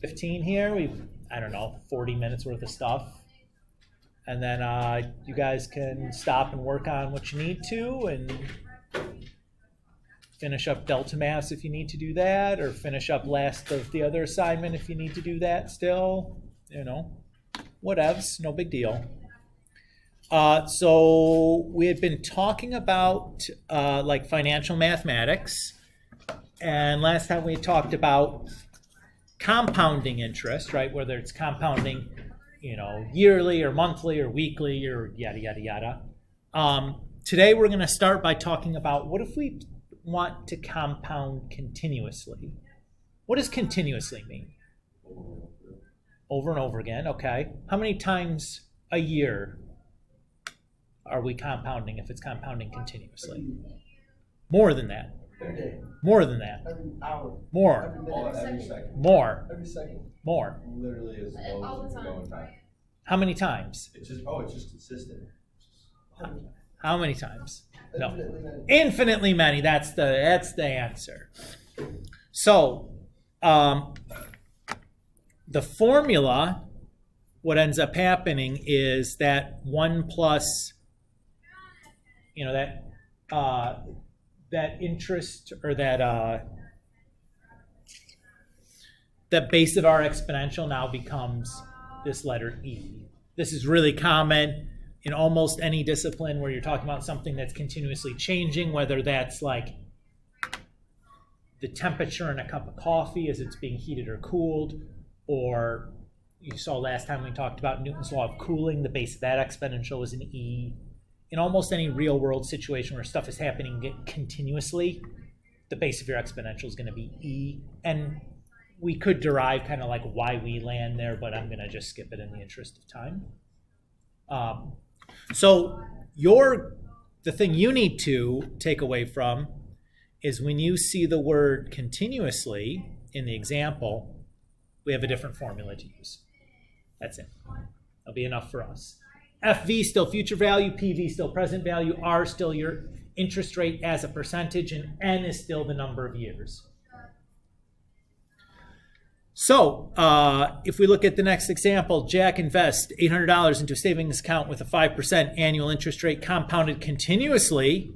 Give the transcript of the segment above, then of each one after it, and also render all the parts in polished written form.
15 here. I don't know, 40 minutes worth of stuff. And then you guys can stop and work on what you need to and finish up Delta Maths if you need to do that, or finish up last of the other assignment if you need to do that still. Whatevs, no big deal. So we had been talking about like financial mathematics, and last time we talked about compounding interest, right? Whether it's compounding, yearly or monthly or weekly or yada, yada, yada. Today we're going to start by talking about what if we want to compound continuously? What does continuously mean? Over and over again, okay. How many times a year are we compounding if it's compounding continuously? More than that. More than that. Every hour. More. Every second. More. Every second. More. Literally is all the time. How many times? It's just consistent. How many times? No. Infinitely many. Infinitely many. That's the answer. So, the formula, what ends up happening is that 1 plus, that interest, or that base of our exponential now becomes this letter E. This is really common in almost any discipline where you're talking about something that's continuously changing, whether that's like the temperature in a cup of coffee as it's being heated or cooled, or you saw last time we talked about Newton's law of cooling, the base of that exponential is an E. In almost any real world situation where stuff is happening continuously, the base of your exponential is going to be E. And we could derive kind of like why we land there, but I'm going to just skip it in the interest of time. So the thing you need to take away from is when you see the word continuously in the example, we have a different formula to use. That's it. That'll be enough for us. FV still future value, PV still present value, R still your interest rate as a percentage, and N is still the number of years. So if we look at the next example, Jack invests $800 into a savings account with a 5% annual interest rate compounded continuously.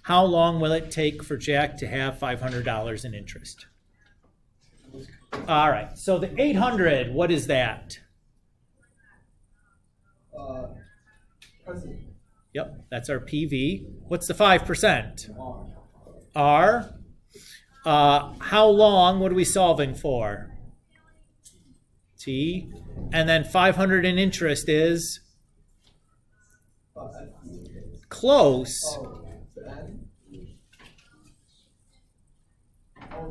How long will it take for Jack to have $500 in interest? All right, so the 800, what is that? Present. Yep, that's our PV. What's the 5%? R. How long, what are we solving for? T. And then 500 in interest is? Close. N.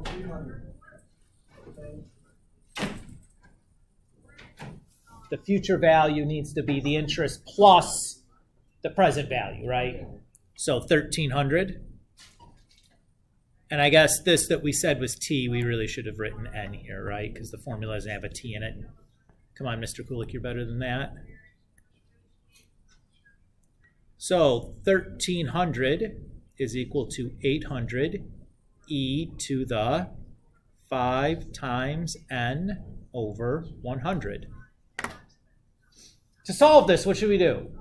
300. The future value needs to be the interest plus the present value, right? So 1,300. And I guess this that we said was T, we really should have written N here, right? Because the formula doesn't have a T in it. Come on, Mr. Kulik, you're better than that. So 1,300 is equal to 800 e to the 5 times n over 100. To solve this, what should we do?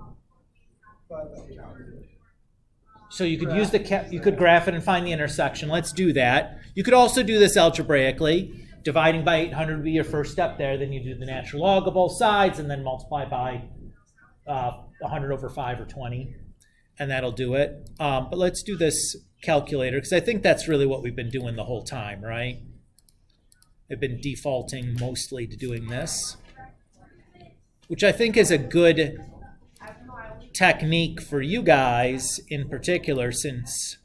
So you could use you could graph it and find the intersection. Let's do that. You could also do this algebraically. Dividing by 800 would be your first step there. Then you do the natural log of both sides and then multiply by 100 over 5 or 20. And that'll do it. But let's do this calculator because I think that's really what we've been doing the whole time, right? I've been defaulting mostly to doing this, which I think is a good technique for you guys in particular, since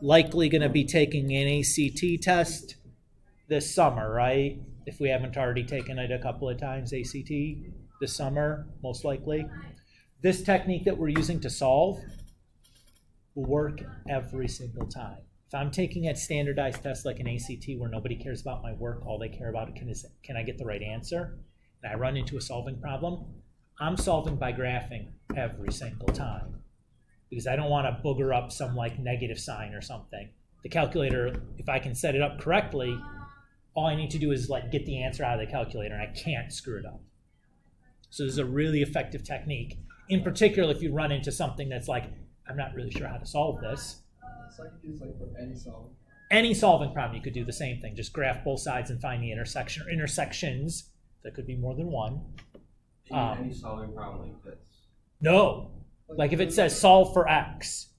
likely going to be taking an ACT test this summer, right? If we haven't already taken it a couple of times, ACT this summer, most likely. This technique that we're using to solve will work every single time. If I'm taking a standardized test like an ACT where nobody cares about my work, all they care about is can I get the right answer? And I run into a solving problem, I'm solving by graphing every single time because I don't want to booger up some like negative sign or something. The calculator, if I can set it up correctly, all I need to do is like get the answer out of the calculator and I can't screw it up. So this is a really effective technique. In particular, if you run into something that's like, I'm not really sure how to solve this. It's like used like for any solving. Any solving problem, you could do the same thing. Just graph both sides and find the intersection or intersections. That could be more than one. Any solving problem like this? No. Like if it says solve for x,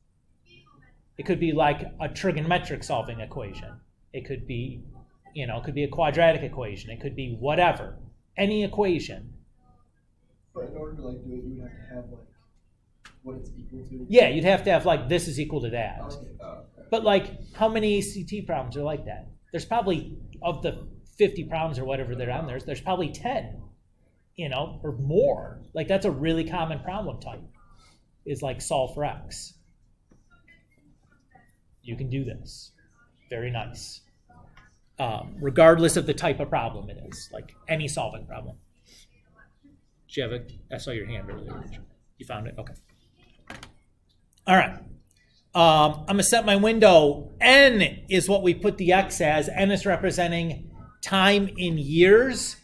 it could be like a trigonometric solving equation. It could be, it could be a quadratic equation. It could be whatever. Any equation. But in order to like do it, you would have to have like what it's equal to. Yeah, you'd have to have like this is equal to that. Okay. But like, how many ACT problems are like that? There's probably, of the 50 problems or whatever that are on there, there's probably 10, or more. Like that's a really common problem type, is like solve for x. You can do this. Very nice. Regardless of the type of problem it is, like any solving problem. Did you have I saw your hand earlier. You found it? Okay. All right. I'm going to set my window. N is what we put the X as. N is representing time in years.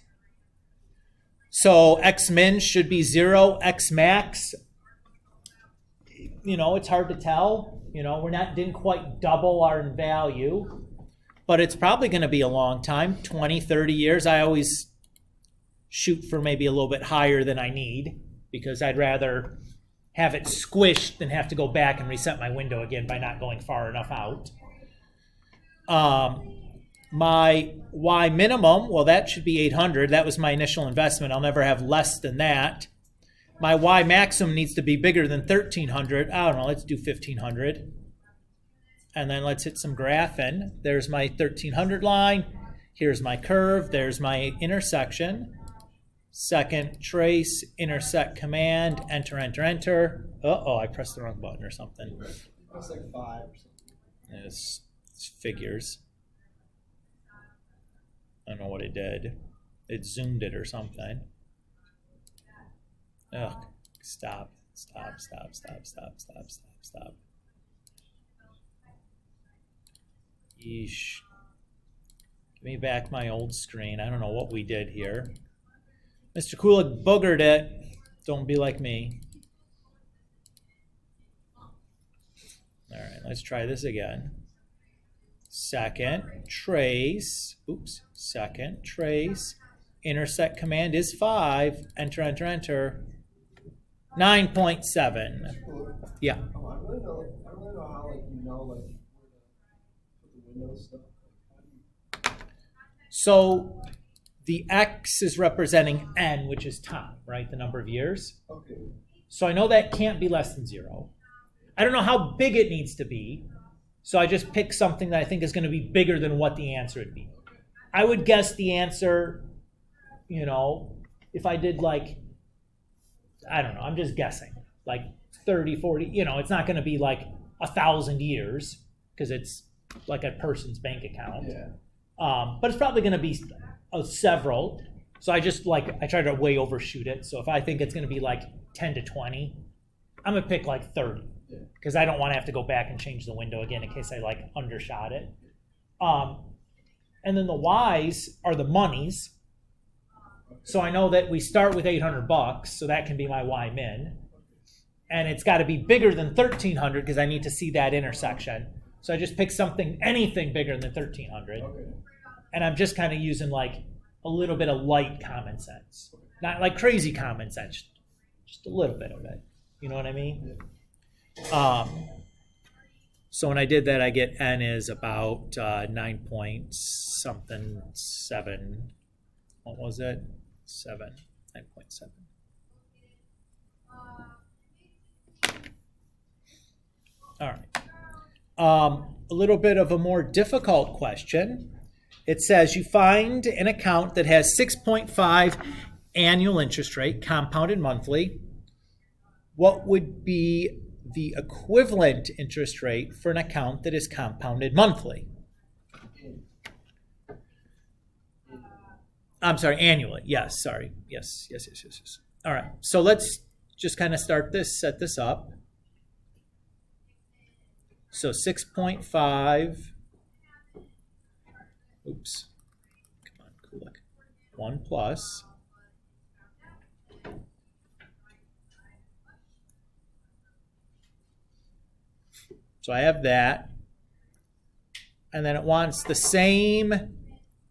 So X min should be 0. X max, it's hard to tell. Didn't quite double our value. But it's probably going to be a long time, 20, 30 years. I always shoot for maybe a little bit higher than I need because I'd rather have it squished than have to go back and reset my window again by not going far enough out. My Y minimum, well, that should be 800. That was my initial investment. I'll never have less than that. My Y maximum needs to be bigger than 1,300. I don't know, let's do 1,500. And then let's hit some graphing. There's my 1,300 line. Here's my curve. There's my intersection. Second, trace, intersect command, enter, enter, enter. Uh-oh, I pressed the wrong button or something. It's like 5 or something. It's figures. I don't know what it did. It zoomed it or something. Ugh, stop. Yeesh. Give me back my old screen. I don't know what we did here. Mr. Kulik boogered it. Don't be like me. All right, let's try this again. Second, trace. Oops. Second, trace. Intersect command is 5. Enter, enter, enter. 9.7. Yeah. I really know how like where to put the windows stuff. So the X is representing N, which is time, right? The number of years. Okay. So I know that can't be less than 0. I don't know how big it needs to be. So I just pick something that I think is going to be bigger than what the answer would be. I would guess the answer, if I did like, I don't know, I'm just guessing, like 30, 40, it's not going to be like 1,000 years because it's like a person's bank account. Yeah. But it's probably going to be several. So I try to way overshoot it. So if I think it's going to be like 10 to 20, I'm going to pick like 30 because I don't want to have to go back and change the window again in case I like undershot it. And then the Y's are the monies. So I know that we start with $800, so that can be my Y min. And it's got to be bigger than 1,300 because I need to see that intersection. So I just pick anything bigger than 1,300. Okay. And I'm just kind of using like a little bit of light common sense. Not like crazy common sense, just a little bit of it. You know what I mean? So when I did that, I get N is about 9 point something 7. What was it? 9.7. All right. A little bit of a more difficult question. It says you find an account that has 6.5 annual interest rate, compounded monthly. What would be the equivalent interest rate for an account that is compounded monthly? I'm sorry, annually. Yes, sorry. Yes. All right. So let's just kind of set this up. So 6.5, 1 plus. So I have that. And then it wants the same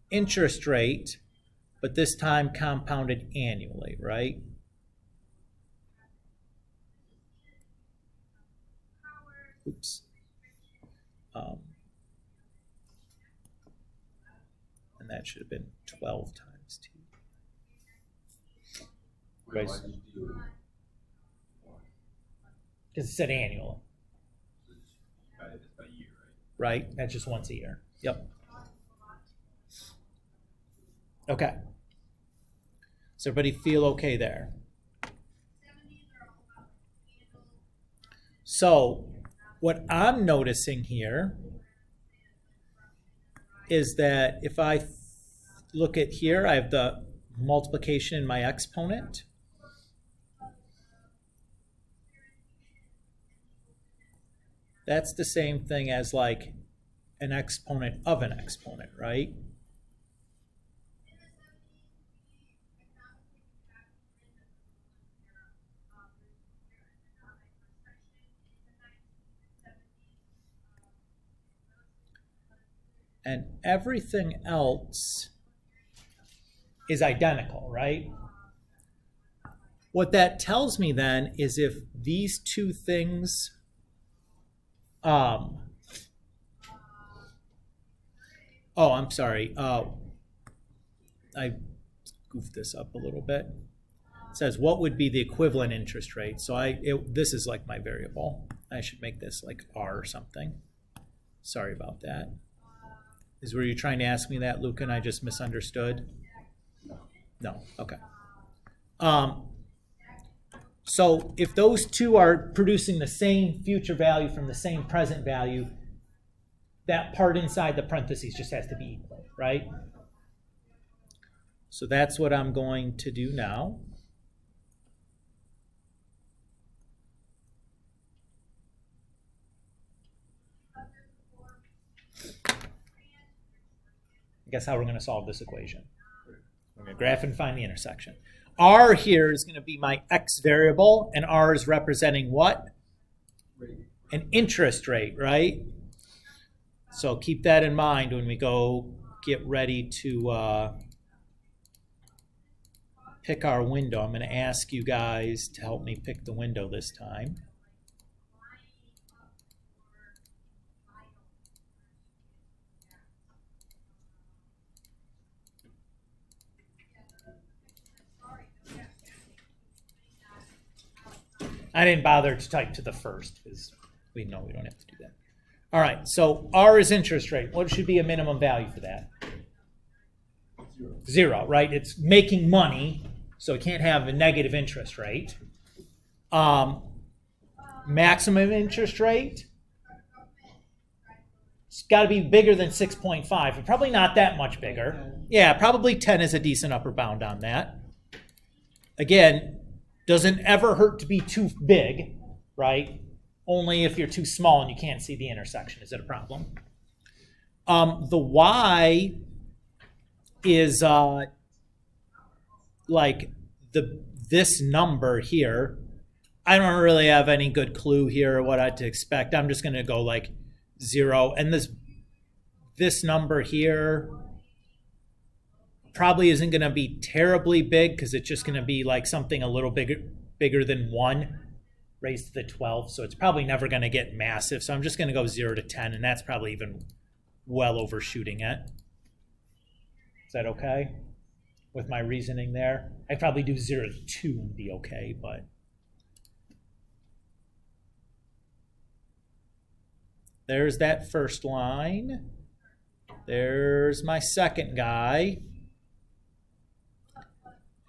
interest rate, but this time compounded annually, right? Oops. And that should have been 12 times 2. Why did you do it? Because it said annual, It's by year, right? right? That's just once a year. Yep. Okay. Does everybody feel okay there? So what I'm noticing here is that if I look at here, I have the multiplication in my exponent. That's the same thing as like an exponent of an exponent, right? And everything else is identical, right? What that tells me then is if these two things oh, I'm sorry. I goofed this up a little bit. It says what would be the equivalent interest rate. So this is like my variable. I should make this like R or something. Sorry about that. Were you trying to ask me that, Luca, and I just misunderstood? No. Okay. So if those two are producing the same future value from the same present value, that part inside the parentheses just has to be equal, right? So that's what I'm going to do now. Guess how we're going to solve this equation? We're going to graph and find the intersection. R here is going to be my x variable, and R is representing what? An interest rate, right? So keep that in mind when we go get ready to pick our window. I'm going to ask you guys to help me pick the window this time. I didn't bother to type to the first because we know we don't have to do that. All right, so R is interest rate. What should be a minimum value for that? 0, right? It's making money, so it can't have a negative interest rate. Maximum interest rate, it's got to be bigger than 6.5, but probably not that much bigger. Yeah, probably 10 is a decent upper bound on that. Again, doesn't ever hurt to be too big, right? Only if you're too small and you can't see the intersection. Is it a problem? The Y is like this number here. I don't really have any good clue here what I'd to expect. I'm just going to go like 0. And this number here probably isn't going to be terribly big because it's just going to be like something a little bigger than 1 raised to the 12. So it's probably never going to get massive. So I'm just going to go 0 to 10, and that's probably even well overshooting it. Is that okay with my reasoning there? I'd probably do 0 to 2 and be okay, but there's that first line. There's my second guy.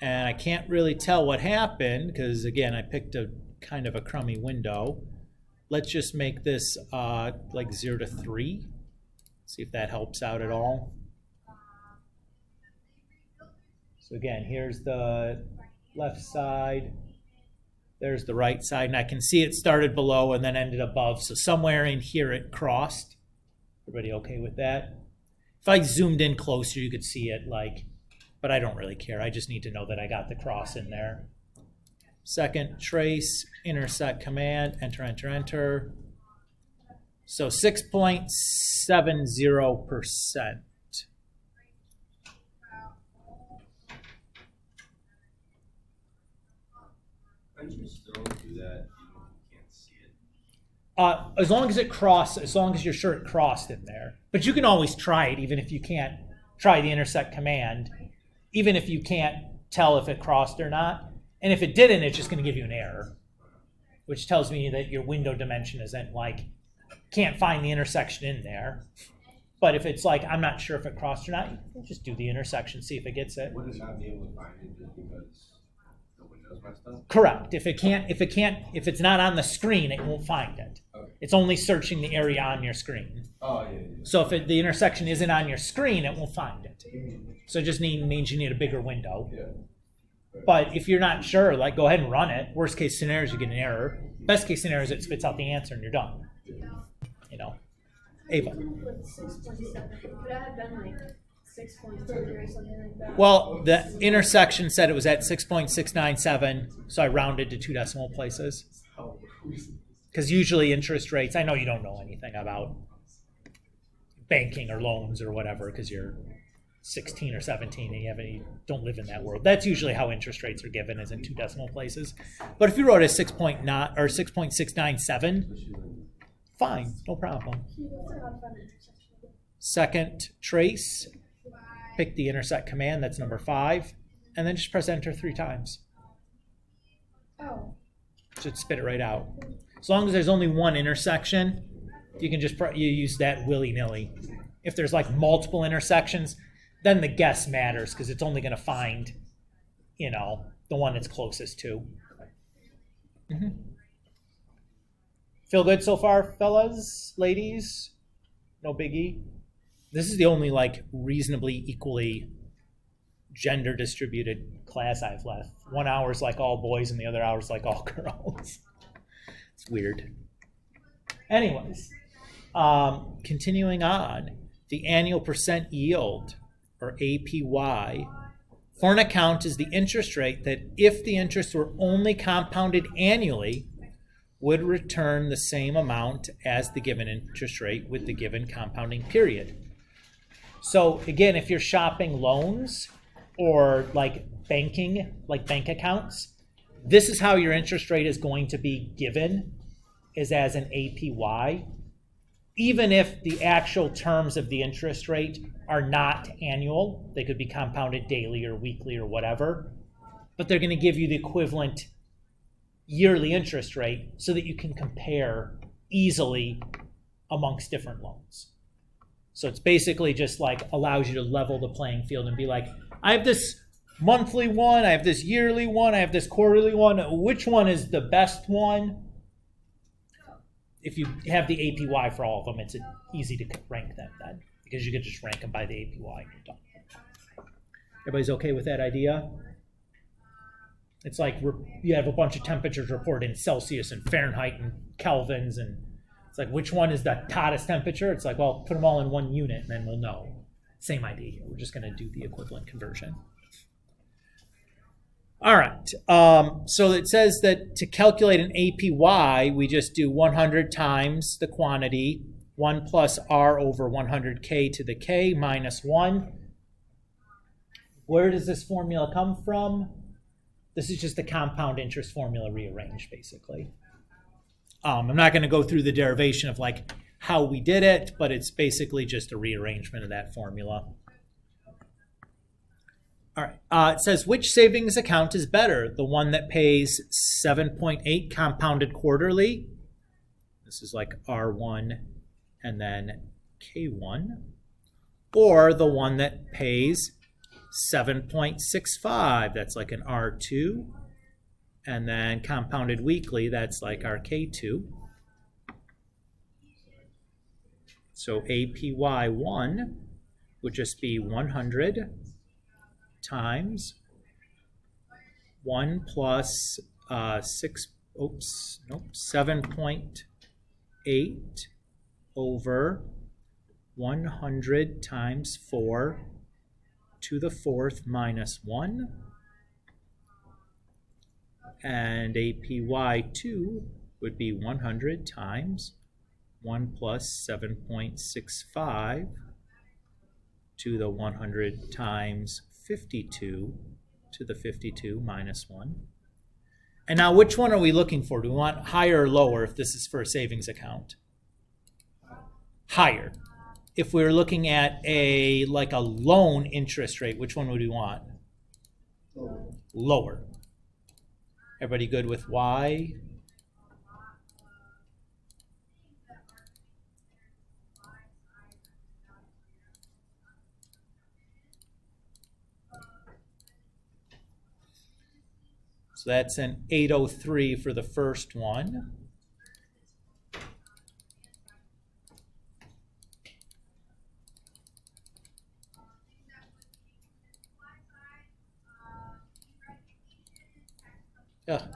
And I can't really tell what happened because, again, I picked a kind of a crummy window. Let's just make this like 0 to 3. See if that helps out at all. So again, here's the left side. There's the right side. And I can see it started below and then ended above. So somewhere in here it crossed. Everybody okay with that? If I zoomed in closer, you could see it like but I don't really care. I just need to know that I got the cross in there. Second trace, intersect command, enter, enter, enter. So 6.70%. Can't you still do that even if you can't see it? As long as you're sure it crossed in there. But you can always try it, even if you can't try the intersect command, even if you can't tell if it crossed or not. And if it didn't, it's just going to give you an error, which tells me that your window dimension isn't like, can't find the intersection in there. But if it's like, I'm not sure if it crossed or not, you can just do the intersection, see if it gets it. Would it not be able to find it just because the window's messed up? Correct. If it's not on the screen, it won't find it. Okay. It's only searching the area on your screen. Oh, yeah. So if the intersection isn't on your screen, it won't find it. So it just means you need a bigger window. Yeah. But if you're not sure, like, go ahead and run it. Worst case scenario is you get an error. Best case scenario is it spits out the answer and you're done. You know, Ava. With 6.7, could that have been like 6.2 or something like that? Well, the intersection said it was at 6.697, so I rounded to 2 decimal places. Because usually interest rates, I know you don't know anything about banking or loans or whatever because you're 16 or 17 and you don't live in that world. That's usually how interest rates are given, is in 2 decimal places. But if you wrote a 6.9 or 6.697, fine, no problem. Second trace, pick the intersect command, that's number 5, and then just press enter 3 times. Oh. Should spit it right out. As long as there's only one intersection, you can just you use that willy-nilly. If there's like multiple intersections, then the guess matters because it's only going to find, the one it's closest to. Mm-hmm. Feel good so far, fellas, ladies? No biggie. This is the only like reasonably equally gender distributed class I've left. 1 hour's like all boys and the other hour's like all girls. It's weird. Anyways, continuing on, the annual percent yield, or APY, for an account is the interest rate that if the interest were only compounded annually, would return the same amount as the given interest rate with the given compounding period. So again, if you're shopping loans or like banking, like bank accounts, this is how your interest rate is going to be given, is as an APY, even if the actual terms of the interest rate are not annual. They could be compounded daily or weekly or whatever, but they're going to give you the equivalent yearly interest rate so that you can compare easily amongst different loans. So it's basically just like allows you to level the playing field and be like, I have this monthly one, I have this yearly one, I have this quarterly one. Which one is the best one? If you have the APY for all of them, it's easy to rank them then, because you could just rank them by the APY and you're done. Everybody's okay with that idea? It's like you have a bunch of temperatures reported in Celsius and Fahrenheit and Kelvins, and it's like, which one is the hottest temperature? It's like, well, put them all in one unit and then we'll know. Same idea here. We're just going to do the equivalent conversion. All right. So it says that to calculate an APY, we just do 100 times the quantity, 1 plus R over 100K to the K minus 1. Where does this formula come from? This is just the compound interest formula rearranged, basically. I'm not going to go through the derivation of like how we did it, but it's basically just a rearrangement of that formula. All right. It says, which savings account is better? The one that pays 7.8 compounded quarterly. This is like R1 and then K1. Or the one that pays 7.65. That's like an R2. And then compounded weekly, that's like our K2. So APY1 would just be 100 times 1 plus 7.8 over 100 times 4 to the fourth minus 1. And APY2 would be 100 times 1 plus 7.65 to the 100 times 52 to the 52 minus 1. And now which one are we looking for? Do we want higher or lower if this is for a savings account? Higher. If we're looking at a loan interest rate, which one would we want? Lower. Everybody good with Y? So that's an 803 for the first one. Yeah.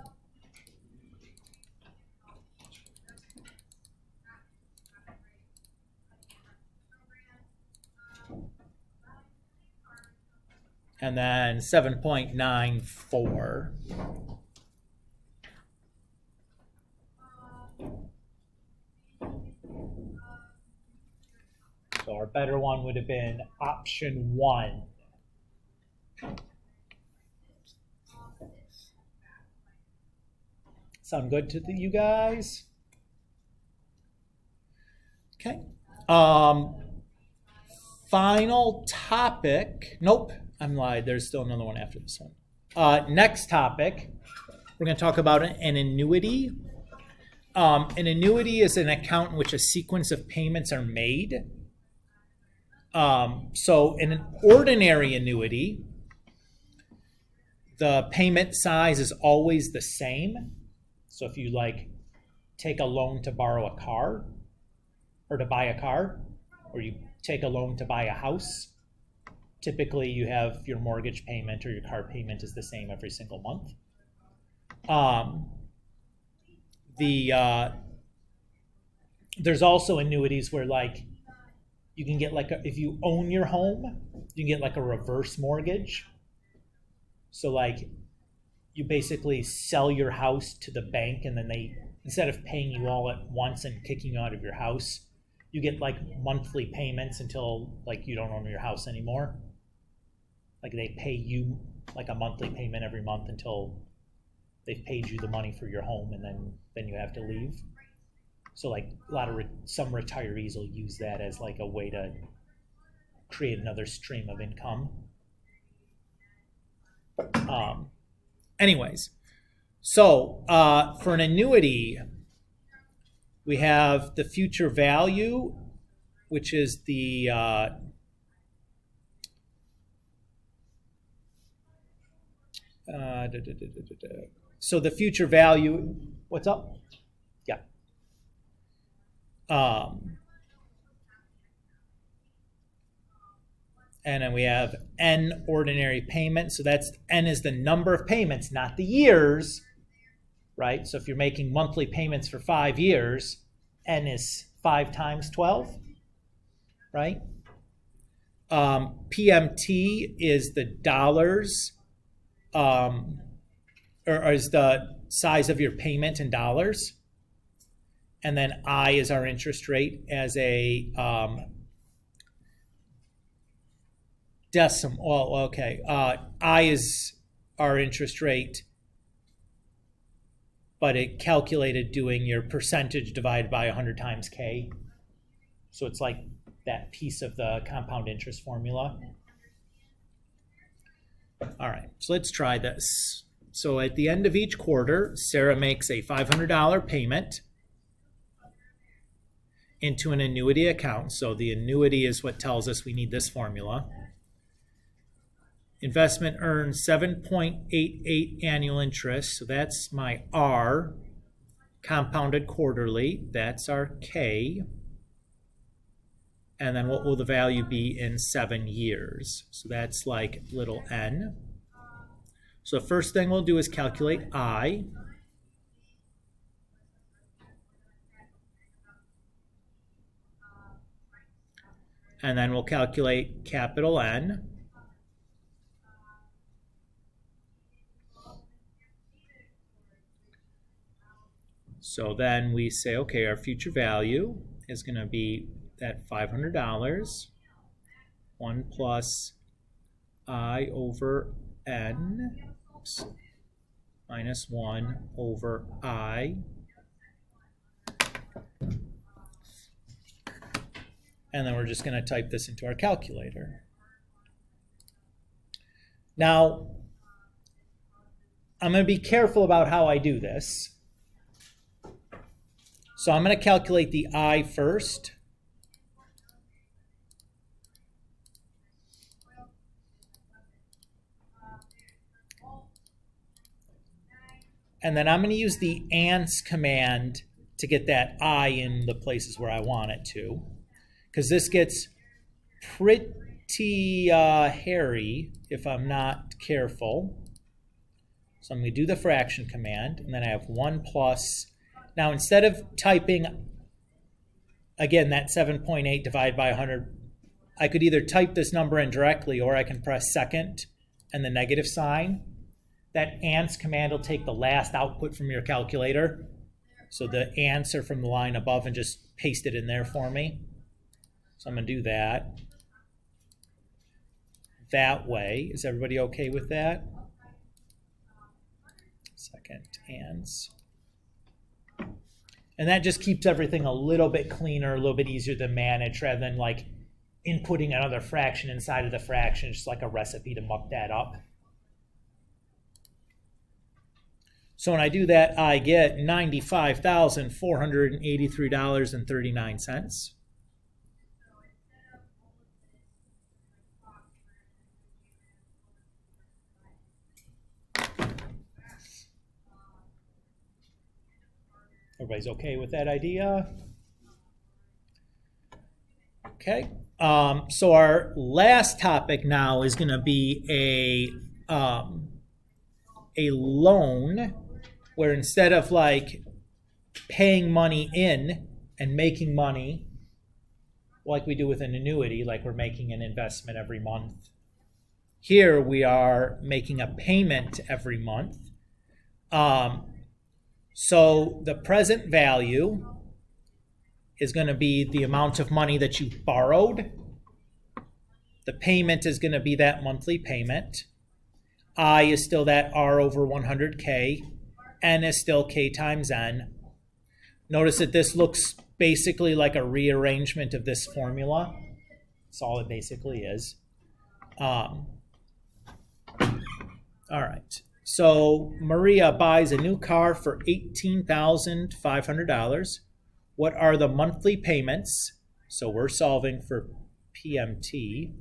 And then 7.94. So our better one would have been option 1. Sound good to you guys? Okay. Final topic. Nope, I'm lied. There's still another one after this one. Next topic, we're going to talk about an annuity. An annuity is an account in which a sequence of payments are made. So in an ordinary annuity, the payment size is always the same. So if you take a loan to borrow a car or to buy a car, or you take a loan to buy a house, typically you have your mortgage payment or your car payment is the same every single month. There's also annuities where you can get if you own your home, you can get a reverse mortgage. So you basically sell your house to the bank, and then they, instead of paying you all at once and kicking you out of your house, you get monthly payments until you don't own your house anymore. They pay you a monthly payment every month until they've paid you the money for your home, and then you have to leave. So some retirees will use that as a way to create another stream of income. Anyways, so for an annuity, we have the future value, which is the so the future value. What's up? Yeah. And then we have N ordinary payments. So that's N is the number of payments, not the years, right? So if you're making monthly payments for 5 years, N is 5 times 12, right? PMT is the dollars, or is the size of your payment in dollars. And then I is our interest rate as a decimal. Oh, okay. I is our interest rate, but it calculated doing your percentage divided by 100 times K. So it's that piece of the compound interest formula. All right, so let's try this. So at the end of each quarter, Sarah makes a $500 payment into an annuity account. So the annuity is what tells us we need this formula. Investment earns 7.88 annual interest. So that's my R. Compounded quarterly. That's our K. And then what will the value be in 7 years? So that's little n. So the first thing we'll do is calculate I. And then we'll calculate capital N. So then we say, okay, our future value is going to be that $500, 1 plus I over n, minus 1 over I, and then we're just going to type this into our calculator. Now, I'm going to be careful about how I do this. So I'm going to calculate the I first. And then I'm going to use the ANS command to get that I in the places where I want it to. Because this gets pretty hairy if I'm not careful. So I'm going to do the fraction command, and then I have 1 plus. Now, instead of typing, again, that 7.8 divided by 100, I could either type this number in directly, or I can press second and the negative sign. That ANS command will take the last output from your calculator. So the answer from the line above, and just paste it in there for me. So I'm going to do that. That way. Is everybody okay with that? Second ANS. And that just keeps everything a little bit cleaner, a little bit easier to manage, rather than like inputting another fraction inside of the fraction, just like a recipe to muck that up. So when I do that, I get $95,483.39. Everybody's okay with that idea? Okay. So our last topic now is going to be a loan, where instead of like paying money in and making money like we do with an annuity, like we're making an investment every month, here we are making a payment every month. So the present value is going to be the amount of money that you borrowed. The payment is going to be that monthly payment. I is still that R over 100K. N is still K times N. Notice that this looks basically like a rearrangement of this formula. That's all it basically is. All right. So Maria buys a new car for $18,500. What are the monthly payments? So we're solving for PMT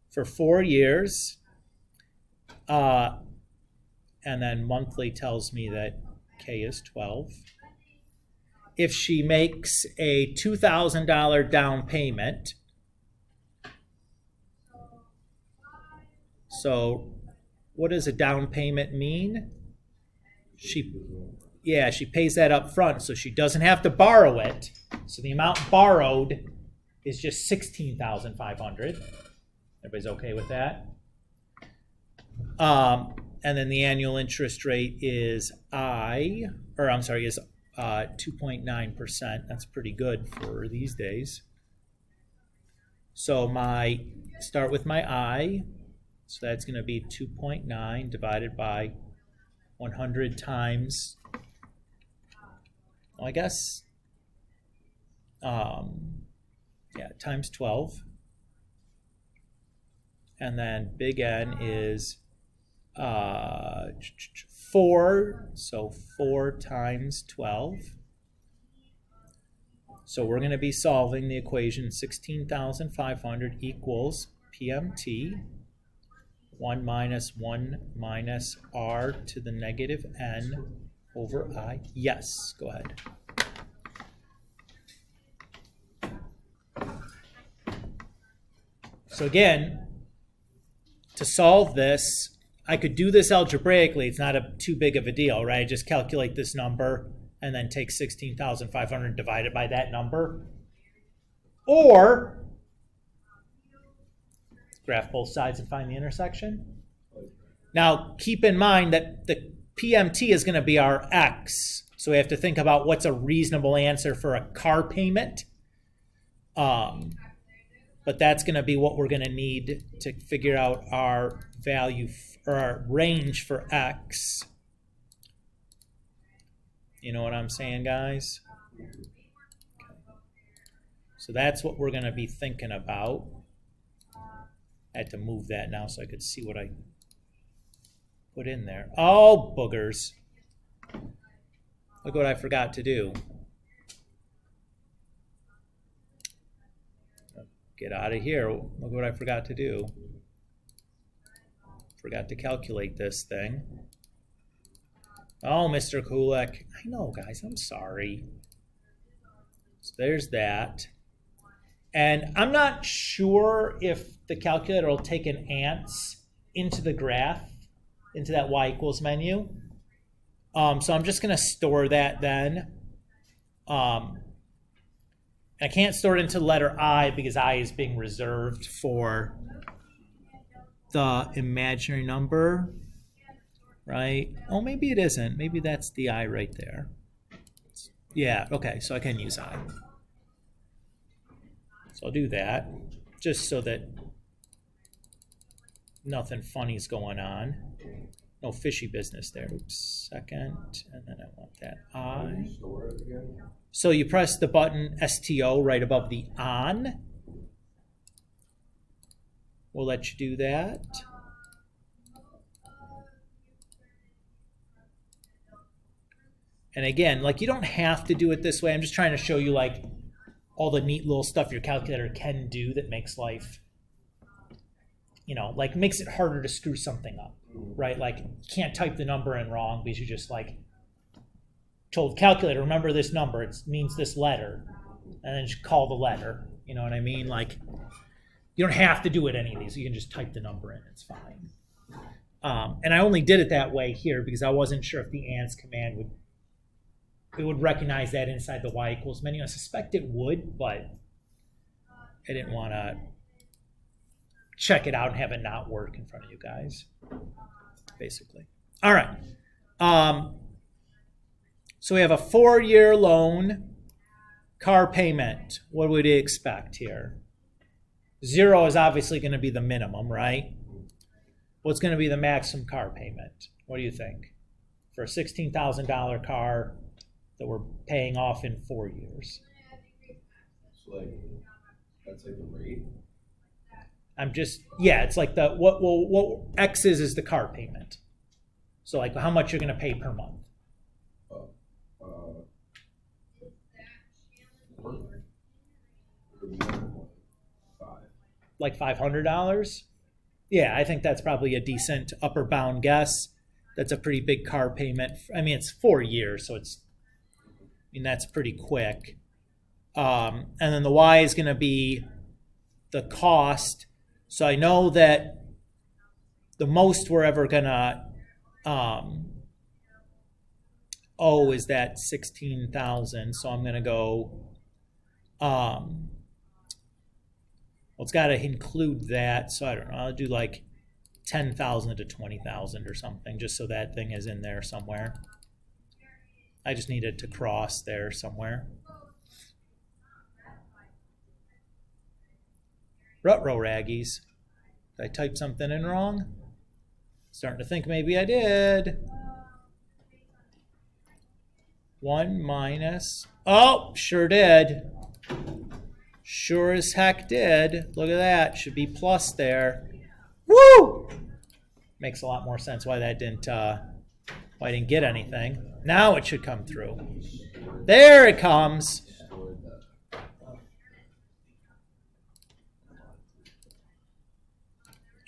for 4 years. And then monthly tells me that K is 12. If she makes a $2,000 down payment, so what does a down payment mean? She pays that up front, so she doesn't have to borrow it. So the amount borrowed is just $16,500. Everybody's okay with that? And then the annual interest rate is 2.9%. That's pretty good for these days. So start with my I. So that's going to be 2.9 divided by 100 times, times 12. And then big N is 4, so 4 times 12. So we're going to be solving the equation 16,500 equals PMT. 1 minus R to the negative N over I. Yes, go ahead. So again, to solve this, I could do this algebraically. It's not too big of a deal, right? I just calculate this number and then take 16,500 divided by that number. Or graph both sides and find the intersection. Now, keep in mind that the PMT is going to be our X, So we have to think about what's a reasonable answer for a car payment. But that's going to be what we're going to need to figure out our value or our range for X. You know what I'm saying, guys? So that's what we're going to be thinking about. I had to move that now so I could see what I put in there. Oh, boogers. Look what I forgot to do. Get out of here. Look what I forgot to do. Forgot to calculate this thing. Oh, Mr. Kulik. I know, guys. I'm sorry. So there's that. And I'm not sure if the calculator will take an ants into the graph, into that y equals menu. So I'm just going to store that then. I can't store it into letter I because I is being reserved for the imaginary number, right? Oh, maybe it isn't. Maybe that's the I right there. Yeah, okay, so I can use I. So I'll do that just so that nothing funny's going on. No fishy business there. Oops, second, and then I want that I. So you press the button STO right above the on. We'll let you do that. And again, like, you don't have to do it this way. I'm just trying to show you like all the neat little stuff your calculator can do that makes life, you know, like makes it harder to screw something up, right? Like, you can't type the number in wrong because you just like told calculator, remember this number, it means this letter, and then just call the letter. You know what I mean? Like, you don't have to do it any of these. You can just type the number in. It's fine. And I only did it that way here because I wasn't sure if the ANDS command would recognize that inside the y equals menu. I suspect it would, but I didn't want to check it out and have it not work in front of you guys, basically. All right. So we have a 4-year loan, car payment. What would we expect here? 0 is obviously going to be the minimum, right? What's going to be the maximum car payment? What do you think? For a $16,000 car that we're paying off in 4 years. So like, that's like the rate? It's like what X is the car payment. So like how much you're going to pay per month. Like $500? Yeah, I think that's probably a decent upper bound guess. That's a pretty big car payment. I mean, it's 4 years, so that's pretty quick. And then the Y is going to be the cost. So I know that the most we're ever going to owe is that $16,000. So I'm going to go, it's got to include that. So I don't know, I'll do like 10,000 to 20,000 or something, just so that thing is in there somewhere. I just needed to cross there somewhere. Ruh-roh, raggies. Did I type something in wrong? Starting to think maybe I did. 1 minus. Oh, sure did. Sure as heck did. Look at that. Should be plus there. Woo! Makes a lot more sense why that didn't. Why I didn't get anything. Now it should come through. There it comes.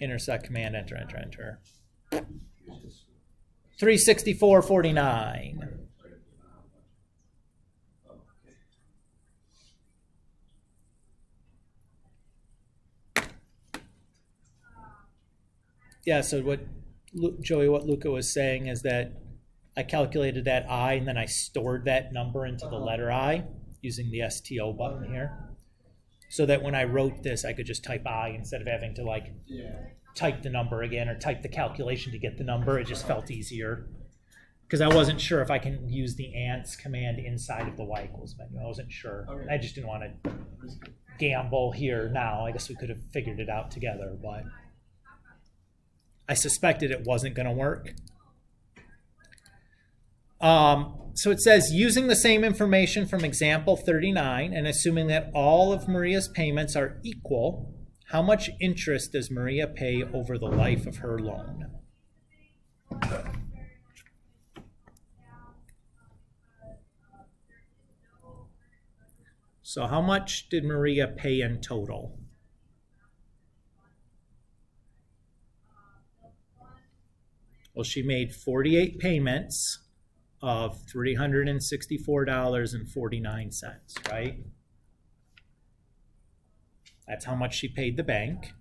Intersect command, enter, enter, enter. 364.49. Yeah, so what Luca was saying is that I calculated that I and then I stored that number into the letter I using the STO button here. So that when I wrote this, I could just type I instead of having to type the number again or type the calculation to get the number. It just felt easier. because I wasn't sure if I can use the ants command inside of the y equals menu. I wasn't sure. Okay. I just didn't want to gamble here now. I guess we could have figured it out together, but I suspected it wasn't going to work. So it says, using the same information from example 39 and assuming that all of Maria's payments are equal, how much interest does Maria pay over the life of her loan? So how much did Maria pay in total? Well, she made 48 payments of $364.49, right? That's how much she paid the bank.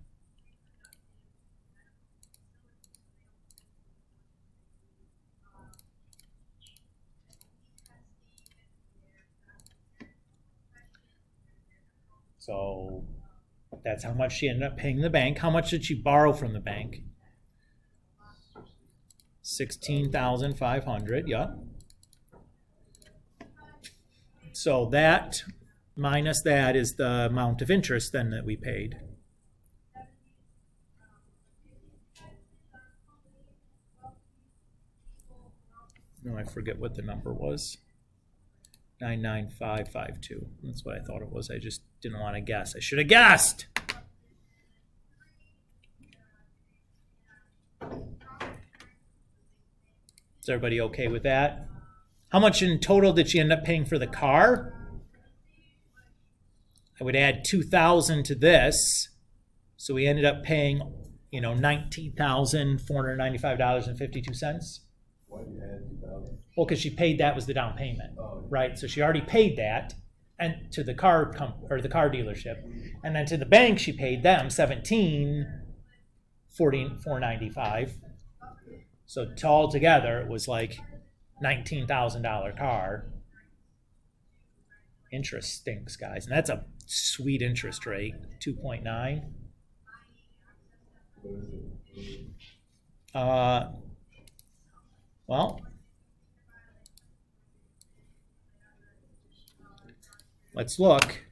So that's how much she ended up paying the bank. How much did she borrow from the bank? $16,500, yeah. So that minus that is the amount of interest then that we paid. No, I forget what the number was. 99552. That's what I thought it was. I just didn't want to guess. I should have guessed. Is everybody okay with that? How much in total did she end up paying for the car? I would add $2,000 to this. So we ended up paying, $19,495.52. Why do you add 2,000? Well, because she paid that was the down payment, Oh. right? So she already paid that, and to the car the car dealership, and then to the bank she paid them $17,495. So altogether it was like $19,000 car. Interest stinks, guys, and that's a sweet interest rate, 2.9. What is it? Well, let's look.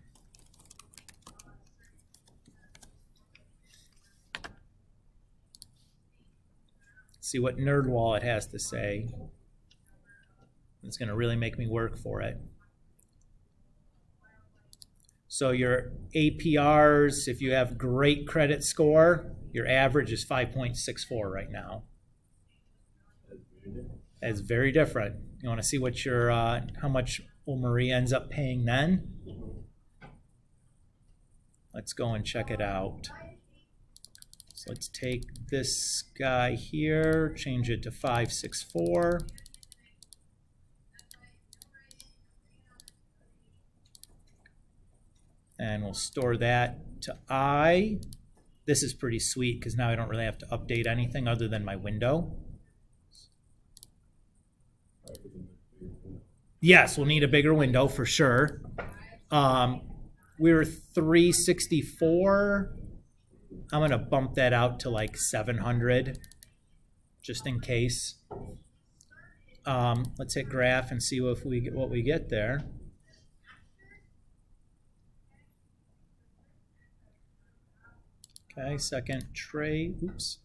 See what NerdWallet has to say. It's going to really make me work for it. So your APRs, if you have great credit score, your average is 5.64 right now. That's very different. You want to see what your how much Maria ends up paying then? Let's go and check it out. So let's take this guy here, change it to 564. And we'll store that to I. This is pretty sweet because now I don't really have to update anything other than my window. Yes, we'll need a bigger window for sure. We were 364. I'm going to bump that out to like 700 just in case. Let's hit graph and see what we get there. Okay, second trace,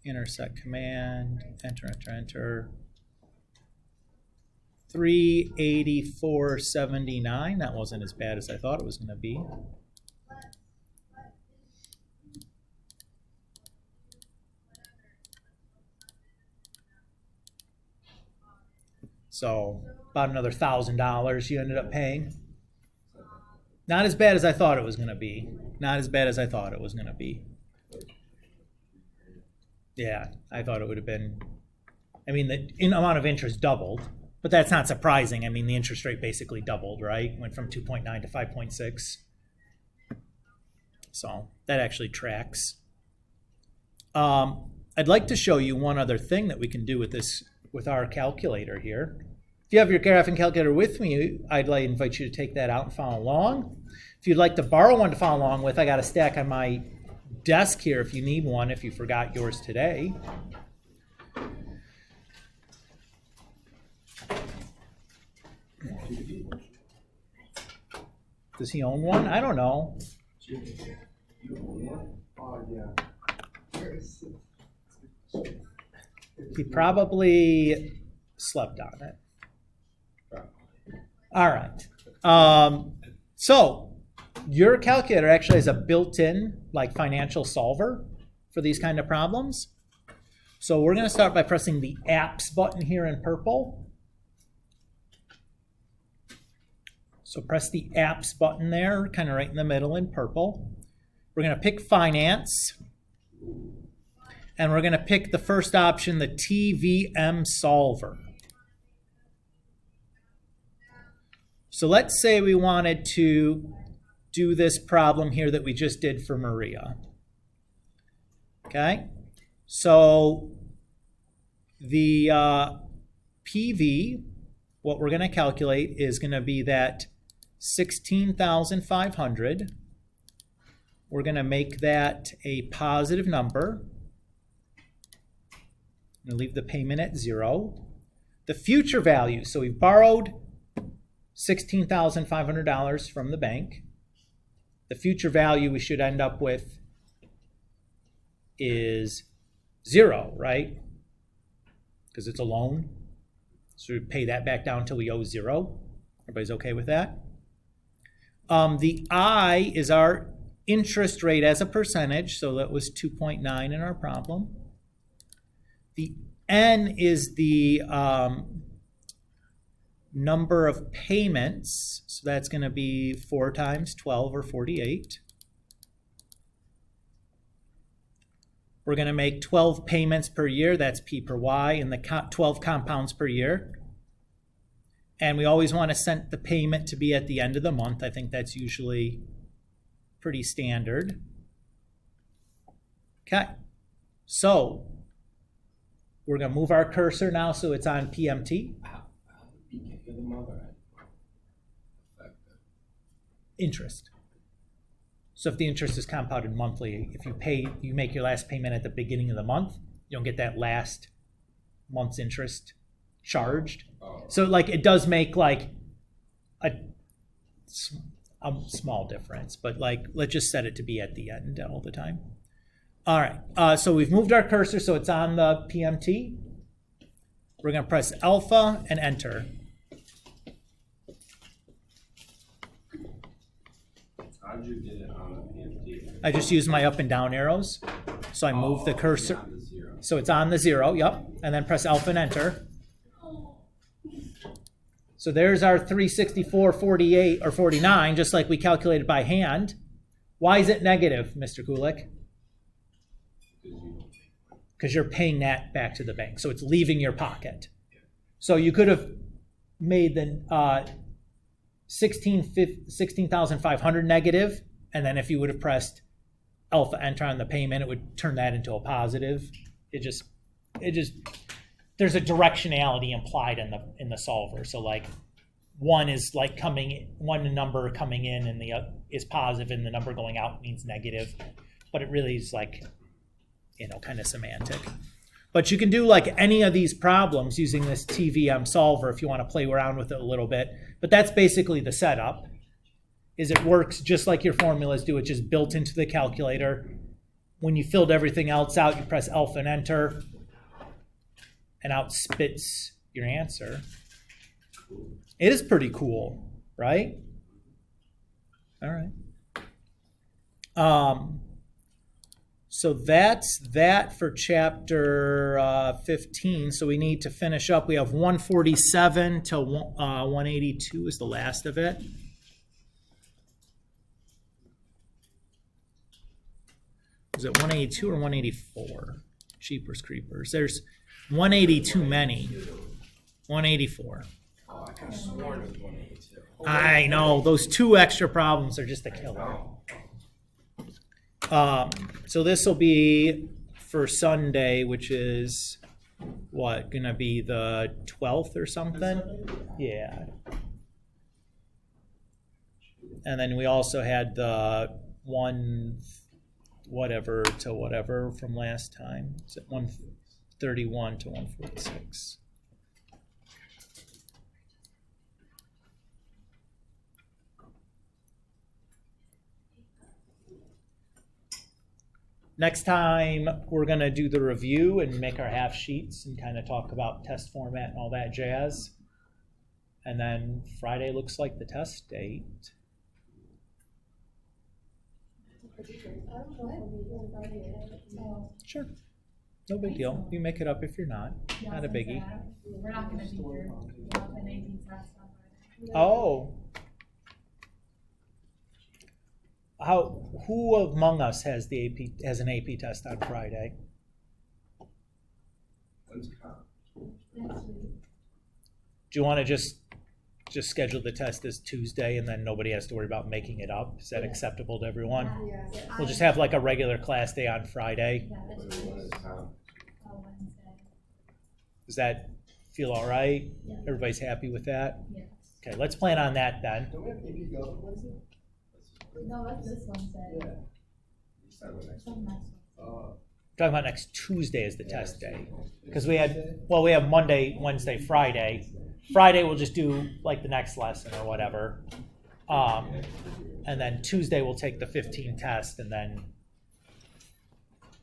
intersect command, enter, enter, enter. 384.79. That wasn't as bad as I thought it was going to be. So about another $1,000 you ended up paying. Not as bad as I thought it was going to be. Not as bad as I thought it was going to be. Yeah, I thought it would have been. I mean, the amount of interest doubled, but that's not surprising. I mean, the interest rate basically doubled, right? Went from 2.9 to 5.6. So that actually tracks. I'd like to show you one other thing that we can do with our calculator here. If you have your graphing calculator with me, I'd like to invite you to take that out and follow along. If you'd like to borrow one to follow along with, I got a stack on my desk here if you need one, if you forgot yours today. Does he own one? I don't know. Oh, yeah. He probably slept on it. All right. So your calculator actually has a built-in like financial solver for these kind of problems. So we're going to start by pressing the apps button here in purple. So press the apps button there, kind of right in the middle in purple. We're going to pick finance. And we're going to pick the first option, the TVM solver. So let's say we wanted to do this problem here that we just did for Maria. Okay, so the PV, what we're going to calculate is going to be that 16,500. We're going to make that a positive number. I'm going to leave the payment at 0. The future value, so we've borrowed $16,500 from the bank. The future value we should end up with is 0, right? Because it's a loan. So we pay that back down until we owe 0. Everybody's okay with that? The I is our interest rate as a percentage, so that was 2.9 in our problem. The N is the number of payments, so that's going to be 4 times 12 or 48. We're going to make 12 payments per year, that's P per Y, and the 12 compounds per year. And we always want to set the payment to be at the end of the month. I think that's usually pretty standard. Okay, so we're going to move our cursor now so it's on PMT. Interest. So if the interest is compounded monthly, if you make your last payment at the beginning of the month, you don't get that last month's interest charged. So like it does make like a small difference, but like let's just set it to be at the end all the time. All right, so we've moved our cursor so it's on the PMT. We're going to press alpha and enter. How did you get it on the PMT? I just use my up and down arrows. So I move the cursor. On the 0. So it's on the 0, yep. And then press alpha and enter. So there's our 364, 48, or 49, just like we calculated by hand. Why is it negative, Mr. Kulik? Because you're paying that back to the bank. So it's leaving your pocket. So you could have made the 16,500 negative, and then if you would have pressed alpha enter on the payment, it would turn that into a positive. It just there's a directionality implied in the solver. So like one number coming in and the is positive, and the number going out means negative, but it really is like kind of semantic. But you can do like any of these problems using this TVM solver if you want to play around with it a little bit. But that's basically the setup. Is it works just like your formulas do. It's just built into the calculator. When you filled everything else out, you press alpha and enter, and out spits your answer. It is pretty cool, right? All right. So that's that for chapter 15. So we need to finish up. We have 147 to 182 is the last of it. Is it 182 or 184? Jeepers creepers. There's 180 too many. 184. Oh, I could have sworn it was 182. I know. Those 2 extra problems are just a killer. So this will be for Sunday, which is what, gonna be the 12th or something? Yeah. And then we also had the 1 whatever to whatever from last time. Is it 131 to 146? Next time, we're gonna do the review and make our half sheets and kind of talk about test format and all that jazz. And then Friday looks like the test date. I don't know if I'll be here Friday. Sure. No big deal. You make it up if you're not. Yeah, Not a biggie. We're not gonna be here. We'll have an 18 test on Friday. Oh. Who among us has an AP test on Friday? When's comp? Next week. Do you want to just schedule the test as Tuesday and then nobody has to worry about making it up? Is that acceptable to everyone? Yeah. We'll just have like a regular class day on Friday. Yeah, that's When is comp? Wednesday. Does that feel all right? Yeah. Everybody's happy with that? Yes. Okay, let's plan on that then. Don't we have AP Gov on Wednesday? No, that's this Wednesday. Yeah. It's not the next It's on one. next one. Talking about next Tuesday is the test day. Because we have Monday, Wednesday, Friday. Friday we'll just do like the next lesson or whatever. And then Tuesday we'll take the 15 test and then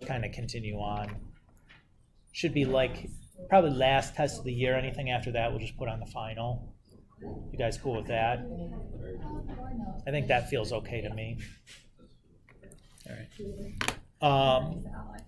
kind of continue on. Should be like probably last test of the year. Anything after that we'll just put on the final. You guys cool with that? I think that feels okay to me. All right.